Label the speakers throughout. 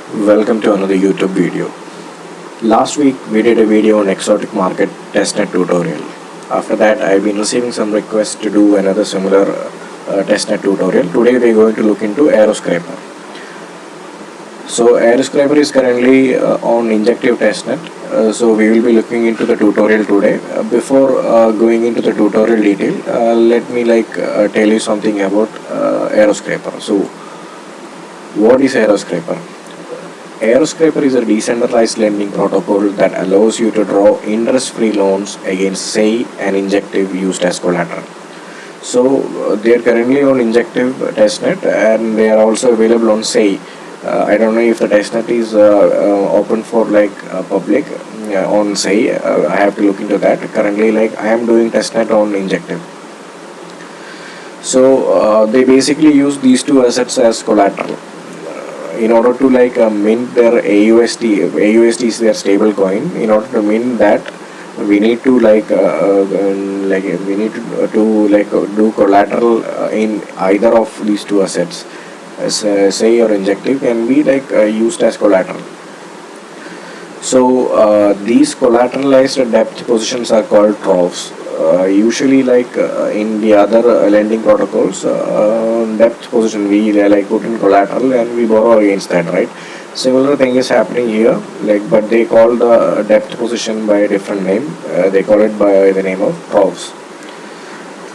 Speaker 1: Welcome to another YouTube video. Last week we did a video on exotic market testnet tutorial. After that I've been receiving some requests to do another similar testnet tutorial. Today we're going to look into Aeroscraper. So Aeroscraper is currently on Injective testnet. So we will be looking into the tutorial today. Before going into the tutorial detail, let me tell you something about Aeroscraper. So what is Aeroscraper? Aeroscraper is a decentralized lending protocol that allows you to draw interest-free loans against Sei and Injective used as collateral. So they are currently on Injective testnet and they are also available on Sei. I don't know if the testnet is open for public on Sei. I have to look into that. Currently, I am doing testnet on Injective. So they basically use these two assets as collateral. In order to mint their AUSD is their stable coin. In order to mint that, we need to do collateral in either of these two assets. Sei or Injective can be used as collateral. So these collateralized depth positions are called troughs. Usually in the other lending protocols, depth position we put in collateral and we borrow against that, right? Similar thing is happening here, but they call the depth position by a different name. They call it by the name of troughs.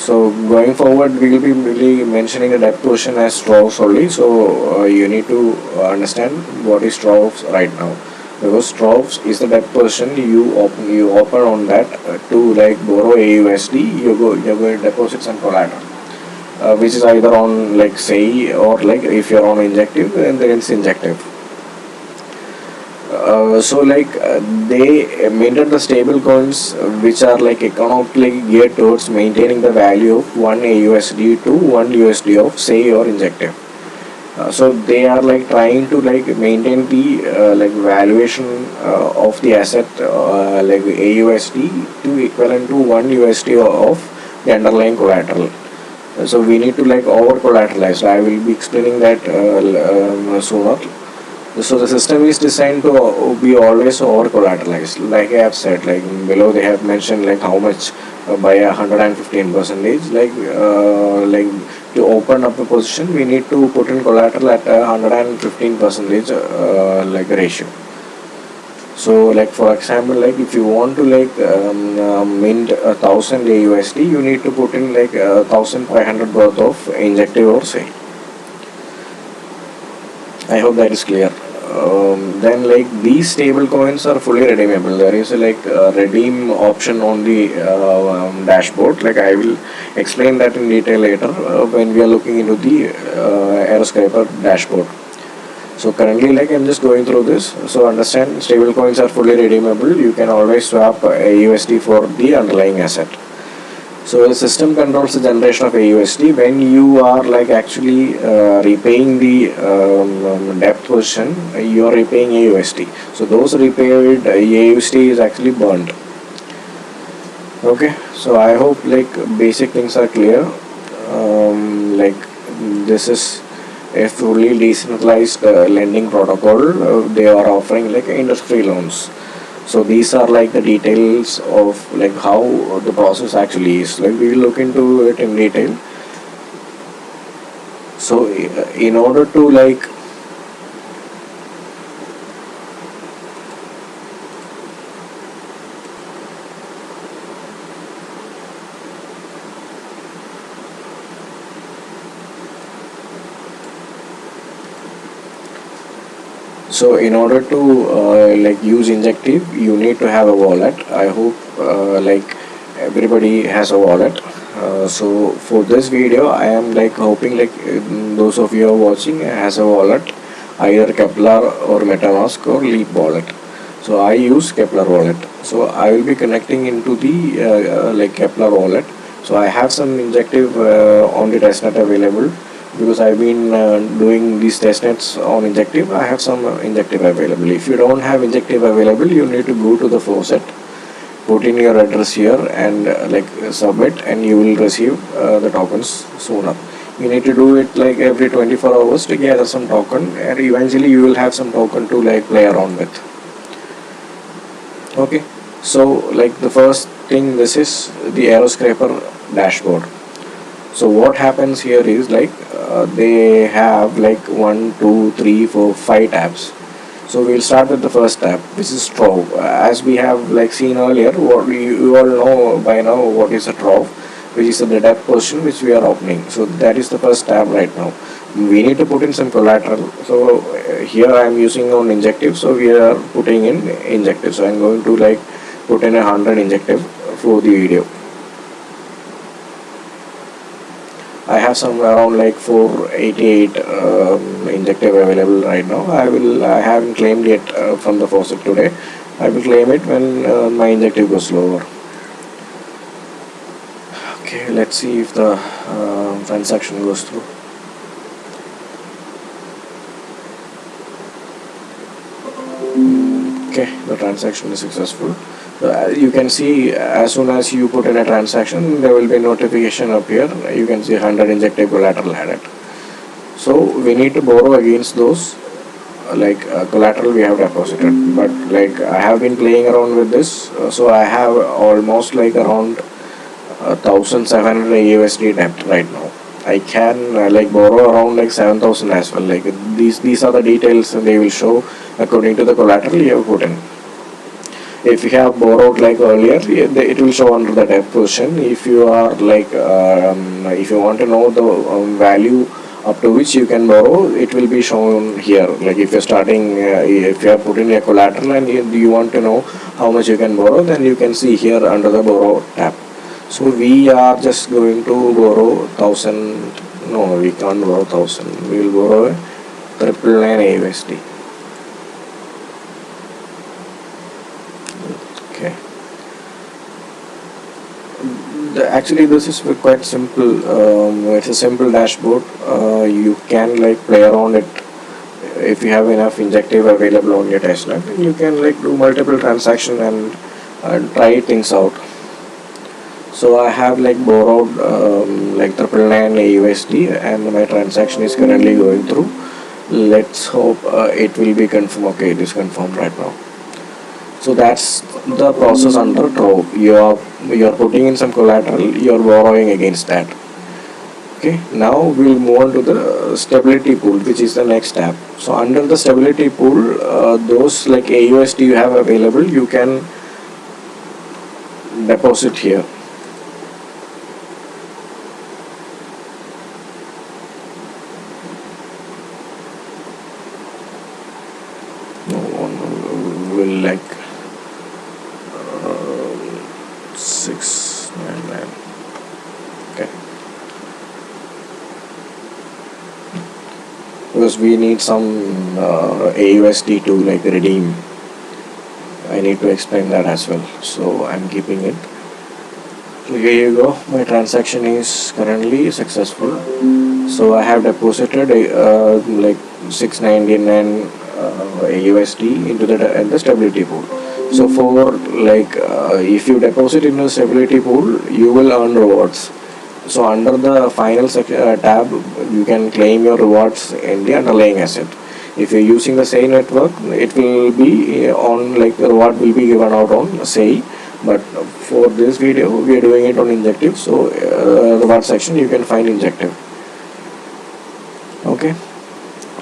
Speaker 1: So going forward we will be really mentioning the depth position as troughs only. So you need to understand what is troughs right now, because troughs is the depth position you open on that to borrow AUSD. You're going to deposit some collateral, which is either on Sei or if you're on Injective, and then it's Injective. They minted the stable coins which are economically geared towards maintaining the value of one AUSD to one USD of Sei or Injective. So they are trying to maintain the valuation of the asset AUSD to equivalent to one USD of the underlying collateral. So we need to over collateralize. I will be explaining that sooner. So the system is designed to be always over collateralized. Like I have said, below they have mentioned how much by 115%. To open up a position, we need to put in collateral at 115% ratio. So for example, if you want to mint 1,000 AUSD, you need to put in 1,500 worth of Injective or Sei. I hope that is clear. Then these stable coins are fully redeemable. There is a redeem option on the dashboard. I will explain that in detail later when we are looking into the Aeroscraper dashboard. So currently I'm just going through this. So understand, stable coins are fully redeemable. You can always swap AUSD for the underlying asset. So the system controls the generation of AUSD when you are actually repaying the depth position. You are repaying AUSD. So those repaid AUSD is actually burned. Okay. So I hope basic things are clear. This is a fully decentralized lending protocol. They are offering interest-free loans. So these are the details of how the process actually is. We will look into it in detail. So in order to So in order to use Injective, you need to have a wallet. I hope everybody has a wallet. So for this video, I am hoping those of you are watching has a wallet, either Kepler or MetaMask or Leap wallet. So I use Kepler wallet. So I will be connecting into the Kepler wallet. So I have some Injective on the testnet available. Because I've been doing these testnets on Injective, I have some Injective available. If you don't have Injective available, you need to go to the faucet, put in your address here and submit, and you will receive the tokens sooner. You need to do it like every 24 hours to gather some token, and eventually you will have some token to like play around with. Okay, so like the first thing, this is the Aeroscraper dashboard. So what happens here is like they have like 1, 2, 3, 4, 5 tabs. So we'll start with the first tab, which is Trove. As we have like seen earlier, what you all know by now what is a Trove, which is the depth position which we are opening. So that is the first tab right now. We need to put in some collateral. So here I am using on Injective. So we are putting in Injective. So I am going to like put in 100 Injective for the video. I have some around like 488 Injective available right now. I haven't claimed it from the faucet today. I will claim it when my Injective goes lower. Okay, let's see if the transaction goes through. Okay, the transaction is successful. You can see as soon as you put in a transaction, there will be a notification up here. You can see 100 Injective collateral added. So we need to borrow against those collateral we have deposited. But like I have been playing around with this, so I have almost like around 1,700 USD debt right now. I can like borrow around like 7,000 as well. Like these are the details they will show according to the collateral you have put in. If you have borrowed like earlier, it will show under the debt position. If you are like if you want to know the value up to which you can borrow, it will be shown here. Like if you're starting, if you are putting a collateral and you want to know how much you can borrow, then you can see here under the borrow tab. So we are just going to borrow 1,000. No, we can't borrow 1,000. We will borrow a 999 USD. Okay. Actually, this is quite simple. It's a simple dashboard. You can like play around it. If you have enough Injective available on your Testnet, you can like do multiple transactions and try things out. So I have like borrowed like 999 USD, and my transaction is currently going through. Let's hope it will be confirmed. Okay, it is confirmed right now. So that's the process under Trove. You are putting in some collateral, you are borrowing against that. Okay, now we'll move on to the stability pool, which is the next tab. So under the stability pool, those like AUSD you have available, you can deposit here. No one will like 699. Okay, because we need some AUSD to like redeem. I need to explain that as well, so I'm keeping it. Here you go, my transaction is currently successful. So I have deposited like 699 AUSD into the stability pool. So for like if you deposit in the stability pool, you will earn rewards. So under the final tab, you can claim your rewards in the underlying asset. If you're using the Sei network, it will be on like the reward will be given out on Sei. But for this video, we are doing it on Injective. So reward section, you can find Injective. Okay.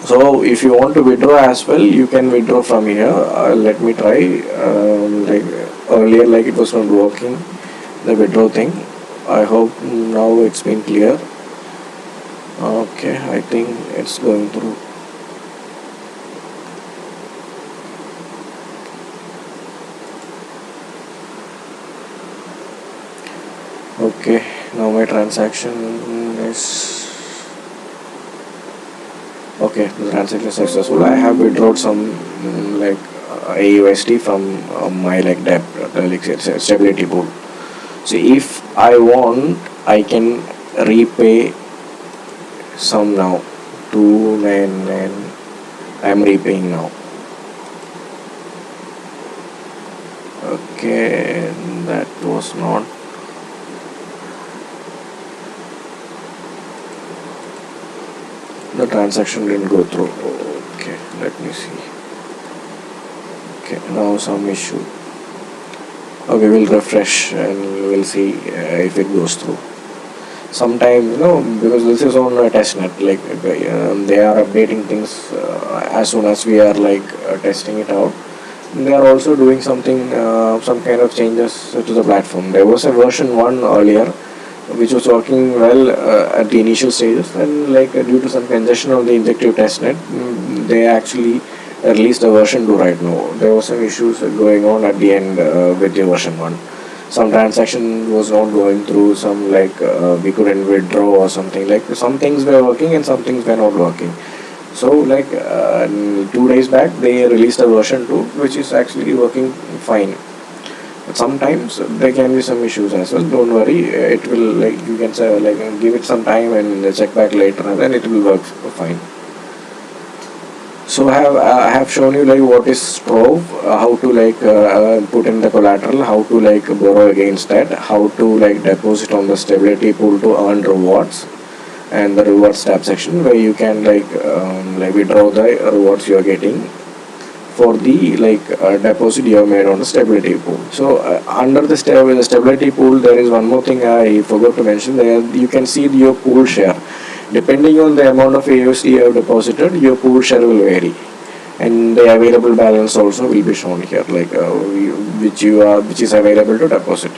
Speaker 1: So if you want to withdraw as well, you can withdraw from here. Let me try. Like earlier, like it was not working, the withdraw thing. I hope now it's been clear. Okay, I think it's going through. Okay, now my transaction is okay. The transaction is successful. I have withdrawn some like AUSD from my like debt, like stability pool. So if I want, I can repay some now. 299. I'm repaying now. Okay, that was not. the transaction didn't go through. Okay, let me see. Okay, now some issue. Okay, we'll refresh and we will see if it goes through. Sometimes, because this is on a testnet, like they are updating things as soon as we are testing it out. They are also doing something, some kind of changes to the platform. There was a version 1 earlier which was working well at the initial stages, and due to some congestion on the injective testnet, they actually released a version 2 right now. There were some issues going on at the end with the version 1. Some transaction was not going through, some we couldn't withdraw or something. Some things were working and some things were not working. So 2 days back they released a version 2 which is actually working fine. But sometimes there can be some issues as well. Don't worry, it will, you can say, give it some time and check back later, and then it will work fine. So I have shown you what is Trove, how to put in the collateral, how to borrow against that, how to deposit on the stability pool to earn rewards, and the rewards tab section where you can withdraw the rewards you are getting for the deposit you have made on the stability pool. So under the stability pool, there is one more thing I forgot to mention. There you can see your pool share. Depending on the amount of AUSD you have deposited, your pool share will vary, and the available balance also will be shown here, which is available to deposit.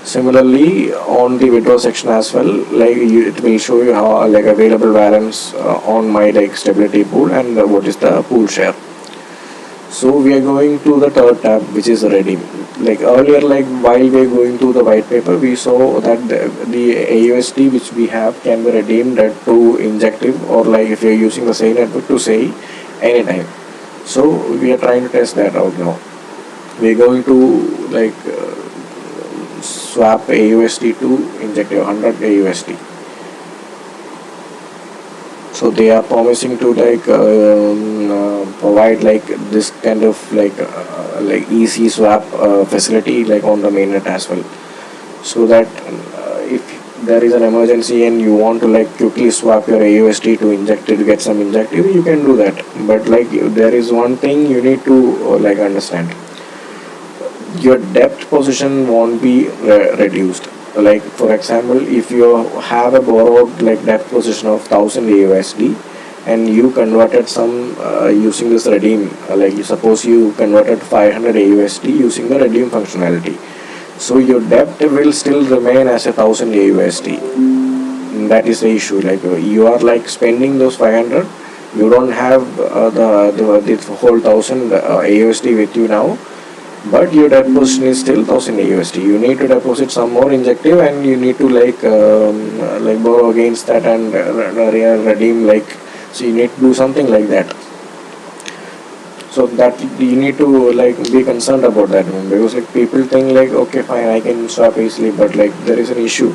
Speaker 1: Similarly, on the withdraw section as well, it will show you how available balance on my stability pool and what is the pool share. So we are going to the third tab, which is redeem. Earlier, while we are going through the white paper, we saw that the AUSD which we have can be redeemed to Injective, or if you are using the Sei network, to Sei anytime. So we are trying to test that out now. We are going to swap AUSD to Injective, 100 AUSD. So they are promising to provide this kind of easy swap facility on the mainnet as well, so that if there is an emergency and you want to quickly swap your AUSD to Injective to get some Injective, you can do that. But there is one thing you need to understand. Your depth position won't be reduced. For example, if you have a borrowed depth position of 1000 AUSD and you converted some using this redeem, suppose you converted 500 AUSD using the redeem functionality, so your depth will still remain as 1000 AUSD. That is the issue. You are spending those 500, you don't have the whole 1000 AUSD with you now, but your deposit is still 1000 AUSD. You need to deposit some more Injective, and you need to borrow against that and redeem, so you need to do something like that. So that you need to be concerned about that one, because people think okay fine, I can swap easily, but there is an issue.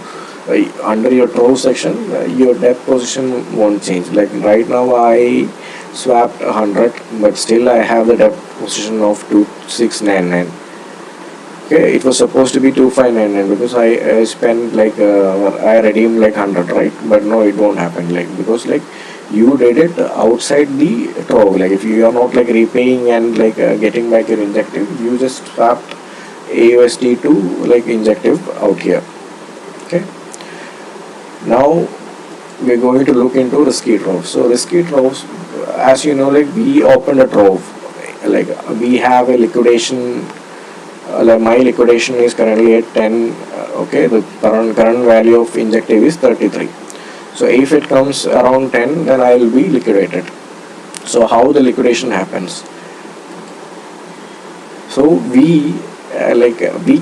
Speaker 1: Under your Trove section, your depth position won't change. Right now I swapped 100, but still I have the depth position of 2699. Okay, it was supposed to be 2599 because I spent I redeemed 100, right? But no, it won't happen, because you did it outside the Trove. If you are not repaying and getting back your Injective, you just swapped AUSD to Injective out here. Okay. Now we are going to look into risky Troves. So risky Troves, as you know, we opened a Trove. We have a liquidation. My liquidation is currently at 10. Okay, the current value of Injective is 33. So if it comes around 10, then I will be liquidated. So how the liquidation happens? So we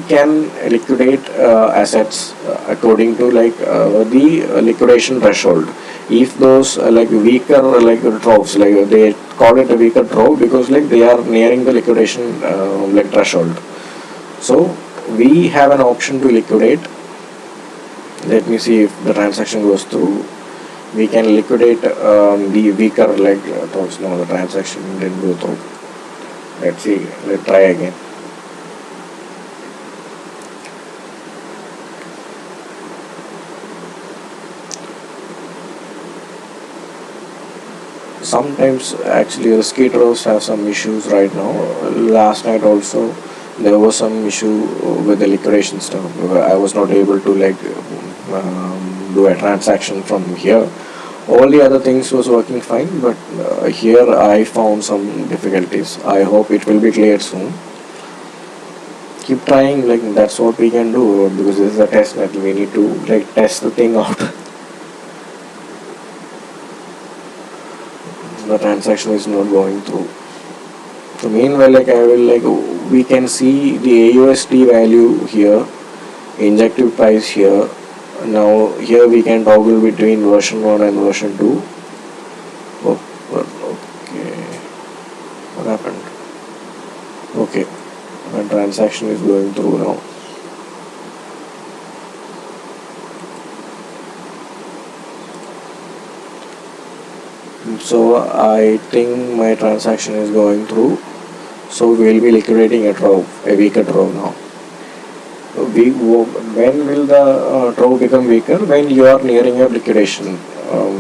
Speaker 1: can liquidate assets according to the liquidation threshold. If those weaker Troves, they call it a weaker Trove because they are nearing the liquidation threshold. So we have an option to liquidate. Let me see if the transaction goes through. We can liquidate the weaker Troves. No, the transaction didn't go through. Let's see. Let's try again. sometimes actually the skaters have some issues right now. Last night also there was some issue with the liquidation stuff. I was not able to do a transaction from here. All the other things was working fine, but here I found some difficulties. I hope it will be cleared soon. Keep trying, like that's what we can do, because this is a test net. We need to like test the thing out. The transaction is not going through. So meanwhile, like I will we can see the AUSD value here, injective price here. Now here we can toggle between version 1 and version 2. Oh, okay. What happened? Okay. My transaction is going through now. So I think my transaction is going through. So we will be liquidating a weaker trove now. When will the trove become weaker? When you are nearing your liquidation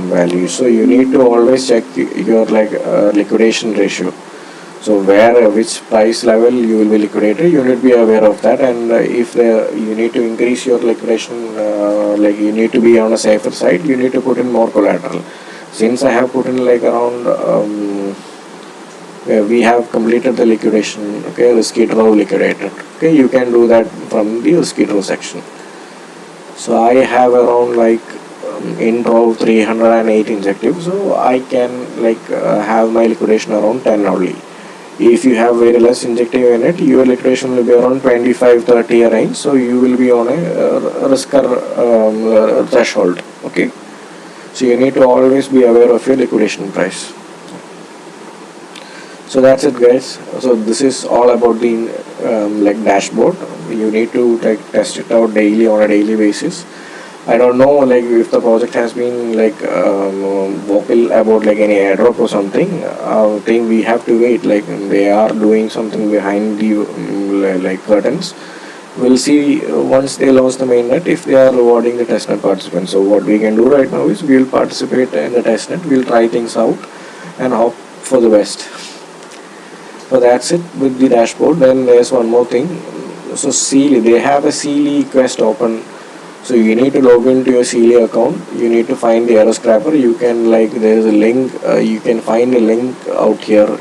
Speaker 1: value. So you need to always check your liquidation ratio. So which price level you will be liquidated, you need to be aware of that. And if you need to increase your liquidation, you need to be on a safer side, you need to put in more collateral. Since I have put in around we have completed the liquidation, okay, risky draw liquidated. Okay, you can do that from the risky draw section. So I have around in draw 308 injective, so I can have my liquidation around 10 only. If you have very less injective in it, your liquidation will be around 25-30 range, so you will be on a risker threshold. Okay, so you need to always be aware of your liquidation price. So that's it, guys. So this is all about the dashboard. You need to test it out daily on a daily basis. I don't know if the project has been vocal about any airdrop or something. I think we have to wait. They are doing something behind the curtains. We'll see once they launch the mainnet if they are rewarding the testnet participants. So what we can do right now is we'll participate in the testnet. We'll try things out and hope for the best. So that's it with the dashboard. Then there's one more thing. So Sealy, they have a Sealy quest open. So you need to log into your Sealy account. You need to find the Aeroscraper. You can there is a link. You can find a link out here.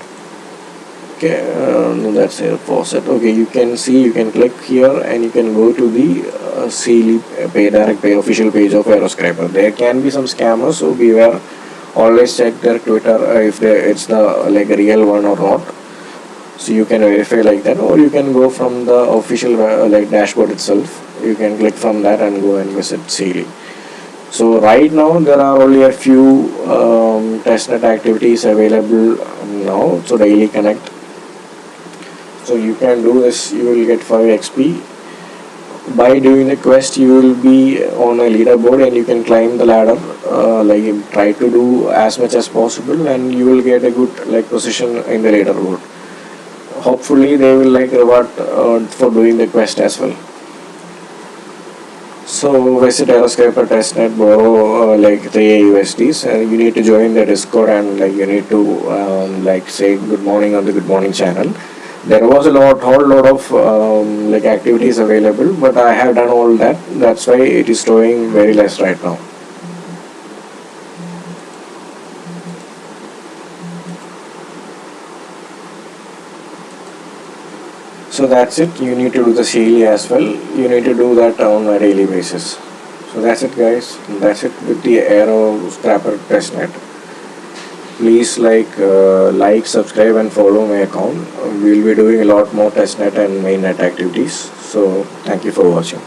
Speaker 1: Okay, no, that's a faucet. Okay, you can see. You can click here and you can go to the Sealy direct pay official page of Aeroscraper. There can be some scammers, so beware. Always check their Twitter if it's the a real one or not. So you can verify like that, or you can go from the official dashboard itself. You can click from that and go and visit Sealy. So right now there are only a few testnet activities available now. So daily connect. So you can do this. You will get 5 XP. By doing the quest, you will be on a leaderboard and you can climb the ladder. Try to do as much as possible, and you will get a good position in the leaderboard. Hopefully they will reward for doing the quest as well. So visit Aeroscraper testnet, borrow 3 USDs, and you need to join the Discord and you need to say good morning on the good morning channel. There was whole lot of activities available, but I have done all that. That's why it is showing very less right now. So that's it. You need to do the Sealy as well. You need to do that on a daily basis. So that's it, guys. That's it with the Aeroscraper testnet. Please subscribe and follow my account. We'll be doing a lot more testnet and mainnet activities. So thank you for watching.